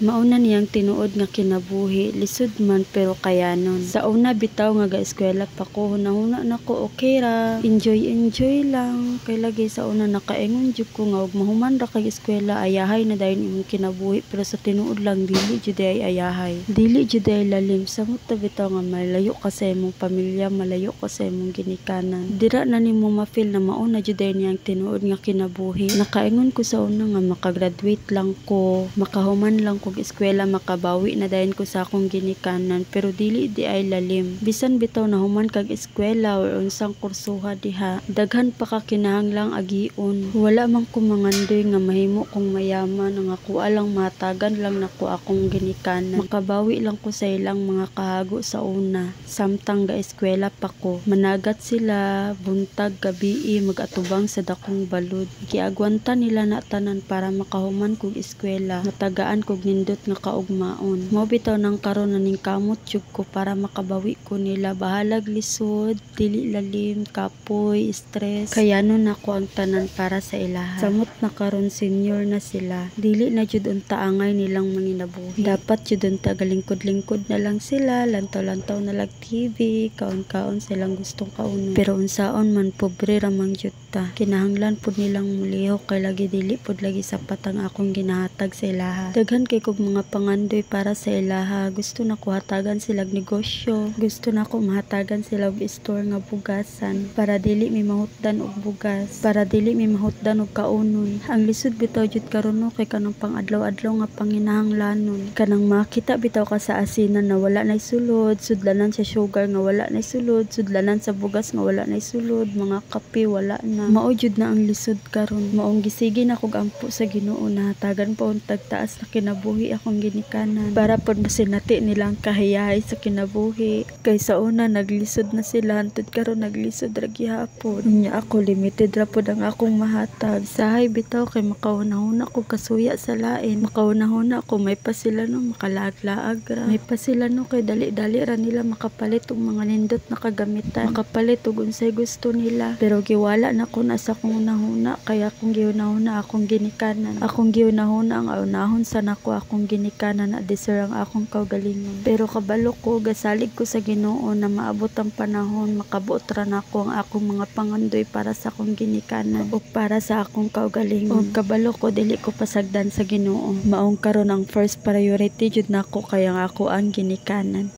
Mauna niyang tinuod nga kinabuhi, lisod man pero kayanon. Sa una bitaw nga ga-eskwela pa ko, hunahuna na ko okay ra, enjoy lang. Kay lagi sa una nakaingon jud ko nga og mahuman ra kay eskwela ayahay na dayon imong kinabuhi, pero sa tinuod lang dili jud ay ayahay. Dili jud ay lalim, samot ta bitaw nga malayo ka sa imong pamilya, malayo ka sa imong ginikanan. Dira na nimo ma-feel na mauna jud ay niyang tinuod nga kinabuhi. Nakaingon ko sa una nga makagraduate lang ko, makahuman lang kog eskwela, makabawi na dayon ko sa akong ginikanan, pero dili di ay lalim. Bisan bitaw na human kag eskwela or unsang kursuha diha, daghan pa ka kinahanglang agion. Wala man ko mangandoy nga mahimo kong mayaman, nga ako alang matagan lang nako akong ginikanan. Makabawi lang ko sa ilang mga kahago sa una, samtang ga eskwela pa ko. Managat sila buntag gabii magatubang sa dakong balod. Giagwanta nila na tanan para makahuman kog eskwela, matagaan kog nindot nga kaugmaon. Mao bitaw nang karon na ning kamot jud ko para makabawi ko nila. Bahalag lisod, dili lalim, kapoy, stress. Kayanon ako ang tanan para sa ilaha. Samot na karon senior na sila, dili na jud unta angay nilang manginabuhi. Dapat jud unta galingkod-lingkod na lang sila, lantaw-lantaw na lang TV, kaon-kaon silang gustong kaunon. Pero unsaon man pobre ra man jud ta. Kinahanglan pud nilang mulihok kay lagi dili pud lagi sapat ang akong ginahatag sa ilaha. Daghan kay kog mga pangandoy para sa ilaha. Gusto na ko hatagan sila negosyo. Gusto na ko mahatagan sila og store nga bugasan para dili mi mahutdan og bugas, para dili mi mahutdan og kaunon. Ang lisod bitaw jud karon no kay kanang pang-adlaw-adlaw nga panginahanglanon. Kanang makita bitaw ka sa asinan na wala nay sulod, sudlanan sa sugar nga wala nay sulod, sudlanan sa bugas nga wala nay sulod, mga kape wala na. Mao jud na ang lisod karon. Maong gisigi na kog ampo sa Ginoo na hatagan pa untag taas na kinabuhi akong ginikanan para pod masinati nilang kahiyahay sa kinabuhi. Kay sa una naglisod na sila, hantod karon naglisod ra gihapon. Unya ako limited ra pod ang akong mahatag. Sahay bitaw kay makauna-una ko kasuya sa lain. Makauna-una ko may pa sila no makalaag-laag ra. May pa sila no kay dali-dali ra nila makapalit og mga nindot na kagamitan, makapalit og unsay gusto nila. Pero giwala na ko na sa akong unahuna, kaya akong giunahuna akong ginikanan. Akong giunahuna ang aunahon sa nako akong ginikanan na deserve ang akong kaugalingon. Pero kabalo ko, gasalig ko sa Ginoo na maabot ang panahon, makabuot ra nako ang akong mga pangandoy para sa akong ginikanan o para sa akong kaugalingon. O kabalo ko, dili ko pasagdan sa Ginoo. Maong karon ang first priority jud nako kaya nga ako ang ginikanan.